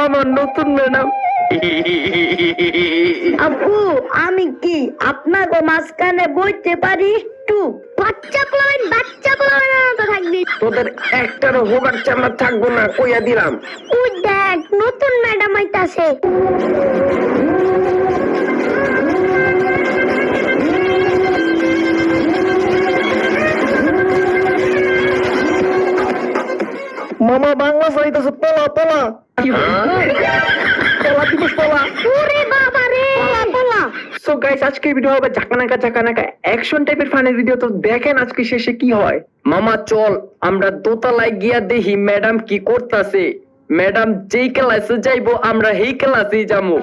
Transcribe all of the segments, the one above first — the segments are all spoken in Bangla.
আমার নতুন ম্যাডাম। আপু আমি কি আপনাকে মাঝখানে বইতে পারি একটু? বাচ্চা কোলাবেন তো থাকবি। তোদের একটারও হোগার চামড়া থাকবো না, কইয়া দিলাম। ওই দেখ নতুন ম্যাডাম আইতাছে। মামা বাংলা চাইতেছে, পোলা পোলা পোলা দিবস পোলা। ওরে বাবা রে পোলা। সো গাইস, আজকের ভিডিও হবে ঝাঁকানাকা অ্যাকশন টাইপের ফানি ভিডিও। তো দেখেন আজকে শেষে কি হয়। মামা চল আমরা দোতলায় গিয়া দেখি ম্যাডাম কি করতেছে। ম্যাডাম যেই ক্লাসে যাইবো আমরা সেই ক্লাসেই যাবো।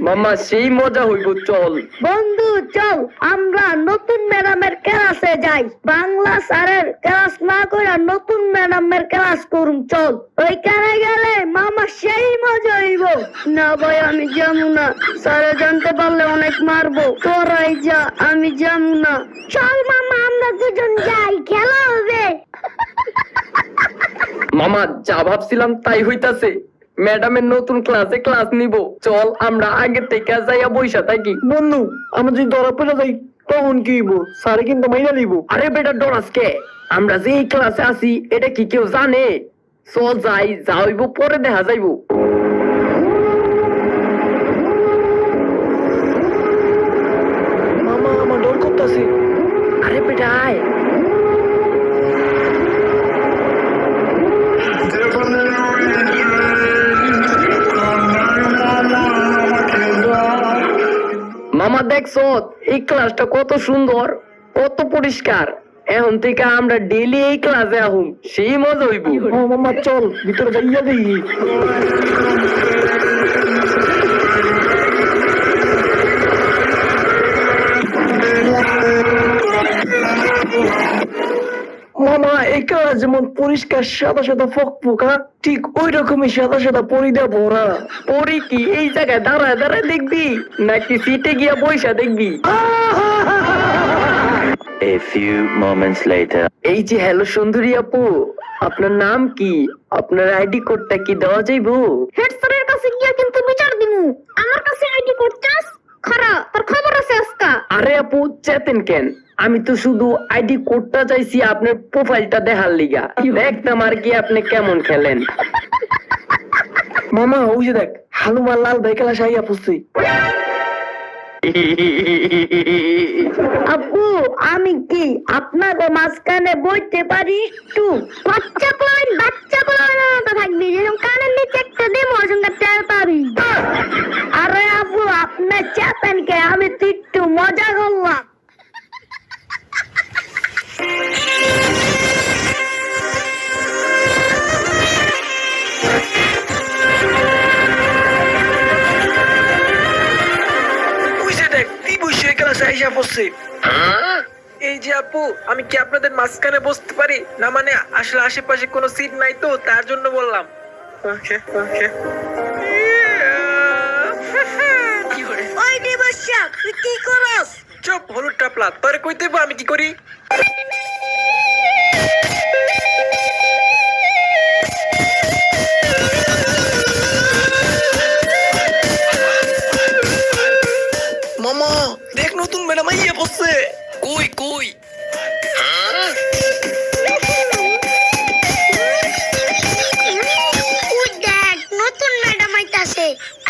মামা সেই মজা হইব, চল। বন্ধু চল আমরা নতুন ম্যাডামের ক্লাসে যাই। বাংলা স্যারের ক্লাস না করে নতুন ম্যাডামের ক্লাস করুম। চল ওইখানে গেলে মামা সেই মজা হইব। না ভাই আমি যাবো না, স্যারে জানতে পারলে অনেক মারবো। তোরাই যা, আমি যাবো না। চল মামা আমরা দুজন যাই, খেলা হবে। মামা যা ভাবছিলাম তাই হইতাছে। ম্যাডামের নতুন ক্লাসে ক্লাস নিব। চল আমরা আগে থেকে যাইয়া বইসা থাকি। বন্ধু আমরা যদি ধরা পড়ে যাই তখন কি হইব? স্যারে কিন্তু মাইরা লিব। আরে বেটা ডরাস কে? আমরা যে এই ক্লাসে আছি এটা কি কেউ জানে? চল যাই, যা হইব পরে দেখা যাইব। মামা আমার ডর করতেছে। আরে বেটা আয়। মামা দেখছো এই ক্লাসটা কত সুন্দর, কত পরিষ্কার। এখন থেকে আমরা ডেইলি এই ক্লাসে আহুম, সেই মজা হইব। মামা চল ভিতরে যাইয়া দেখি। মামা এই ক্লাস যেমন পরিষ্কার সাদা সাদা ফকফকা, ঠিক ওই রকমই সাদা সাদা পরি দিয়ে ভরা। পরি কি এই জায়গায় দাঁড়ায় দাঁড়ায় দেখবি নাকি সিটে গিয়া বইসা দেখবি? A few moments later. এই যে হ্যালো সুন্দরী আপু, আপনার নাম কি? আপনার আইডি কোডটা কি দেওয়া যাইবো? হেড স্যারের কাছে গিয়া কিন্তু বিচার দিমু। আমার কাছে আইডি কোড চাস? খারা তোর খবর আছে আজকা। আরে আপু চেতেন কেন? আমি তো শুধু আইডি কোডটা চাইছি আপনার প্রোফাইলটা দেখার লিগা। দেখতাম আর কি আপনি কেমন খেলেন। মামা ওই যে দেখ হালুমা লাল ভাইকেলা সাইয়া পুষছি। আপু আমি কি আপনাকে মাঝখানে বইতে পারি একটু? বাচ্চা কোলাবেন তো থাকবি। যেরকম কানের নিচে একটা দে মজঙ্গা চার পাবি। আরে আপু আপনি চেতেন কে? আমি তো একটু মজা করলাম। এই যে আপু, আমি কি আপনাদের মাঝখানে বসতে পারি না? মানে আসলে আশেপাশে কোনো সিট নাই তো তার জন্য বললাম। ওকে ওকে। ওই দিবসা তুই কি করস? চুপ হলুদ টাপলা, তোরে কই দেবো আমি কি করি? মামা দেখ নতুন ম্যাডাম আইয়া বসছে। কই কই? ওই দেখ নতুন ম্যাডাম আইতাছে।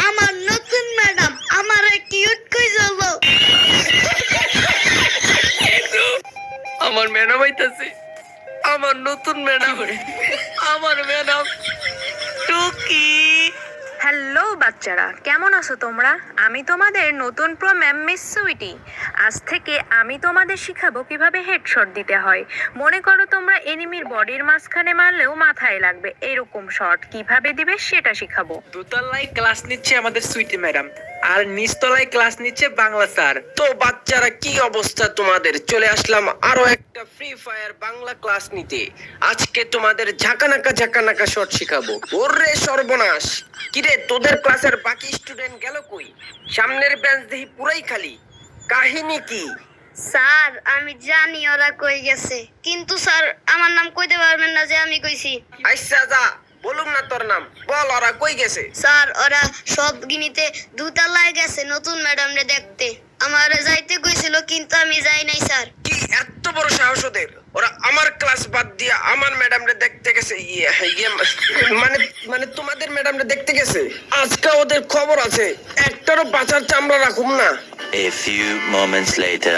আমার নতুন ম্যাডাম আমারে কিউট কই যাব। আমার ম্যাডাম আইতাছে, আমার নতুন ম্যাডাম, আমার ম্যাডাম টুকি। হ্যালো বাচ্চারা, কেমন আছো তোমরা? আমি তোমাদের নতুন প্রো ম্যাম মিস সুইটি। আজ থেকে আমি তোমাদের শিখাবো কিভাবে হেডশট দিতে হয়। মনে করো তোমরা এনিমির বডির মাঝখানে মারলেও মাথায় লাগবে, এরকম শট কিভাবে দিবে সেটা শিখাবো। দোতলায় ক্লাস নিচ্ছে আমাদের সুইটি ম্যাডাম, আর নিচতলায় ক্লাস নিচ্ছে বাংলা স্যার। তো বাচ্চারা কি অবস্থা তোমাদের? চলে আসলাম আরো একটা ফ্রি ফায়ার বাংলা ক্লাস নিতে। আজকে তোমাদের ঝাঁকানাকা শট শিখাবো। ওরে সর্বনাশ! কিরে তোদের ক্লাসের বাকি স্টুডেন্ট গেল কই? সামনের বেঞ্চ দেখি পুরাই খালি। কাহিনী কি? স্যার আমি জানি ওরা কই গেছে, কিন্তু স্যার আমার নাম কইতে পারবেন না যে আমি কইছি। আচ্ছা যা, বলুম না তোর নাম, বল ওরা কই গেছে? স্যার ওরা সব গিনিতে দুতলায় গেছে নতুন ম্যাডামরে দেখতে। আমারে যাইতে কইছিল কিন্তু আমি যাই নাই স্যার। কি এত বড় সাহস ওদের? ওরা আমার ক্লাস বাদ দিয়ে আমার ম্যাডামরে দেখতে গেছে। মানে মানে তোমাদের ম্যাডামরে দেখতে গেছে। আজকে ওদের খবর আছে, একটারও বাঁচার চামড়া রাখুম না। A few moments later.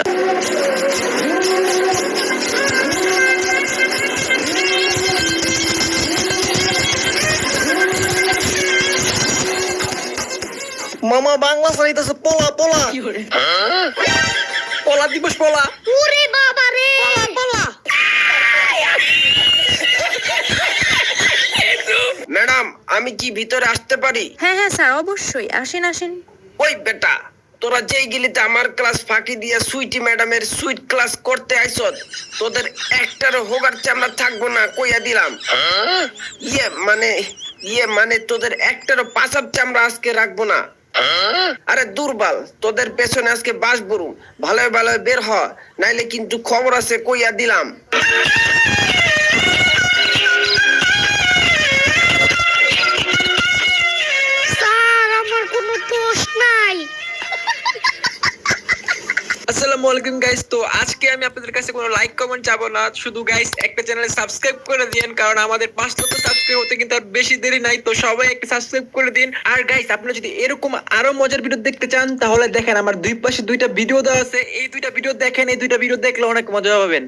মামা বাংলা চাইতেছে পোলা পোলা। পোলা দিবস পোলা। ওরে বাবা রে পোলা। ম্যাডাম আমি কি ভিতরে আসতে পারি? হ্যাঁ হ্যাঁ স্যার, অবশ্যই আসেন আসেন। ওই বেটা, তোরা যেই গিলিতে আমার ক্লাস ফাঁকি দিয়ে সুইটি ম্যাডামের সুইট ক্লাস করতে আইছত, তোদের একটারও হোগার চামড়া থাকবো না কইয়া দিলাম। ইয়ে মানে তোদের একটারও পাছার চামড়া আজকে রাখবো না। আরে দুর্বল, তোদের পেছনে আজকে বাস বরুম, ভালো ভালো বের হ, নাইলে কিন্তু খবর আছে কইয়া দিলাম। স্যার আমার কোনো দোষ নাই। আসসালামু আলাইকুম গাইস। তো আজকে আমি আপনাদের কাছে কোনো লাইক কমেন্ট চাবো না, শুধু গাইস একটা চ্যানেলে সাবস্ক্রাইব করে দিন, কারণ আমাদের 5 লক্ষ সাবস্ক্রাইব হতে কিন্তু আর বেশি দেরি নাই। তো সবাই একটা সাবস্ক্রাইব করে দিন। আর গাইস আপনারা যদি এরকম আরো মজার ভিডিও দেখতে চান তাহলে দেখেন আমার দুই পাশে দুইটা ভিডিও দেওয়া আছে, এই দুইটা ভিডিও দেখেন, এই দুইটা ভিডিও দেখলে অনেক মজা পাবেন।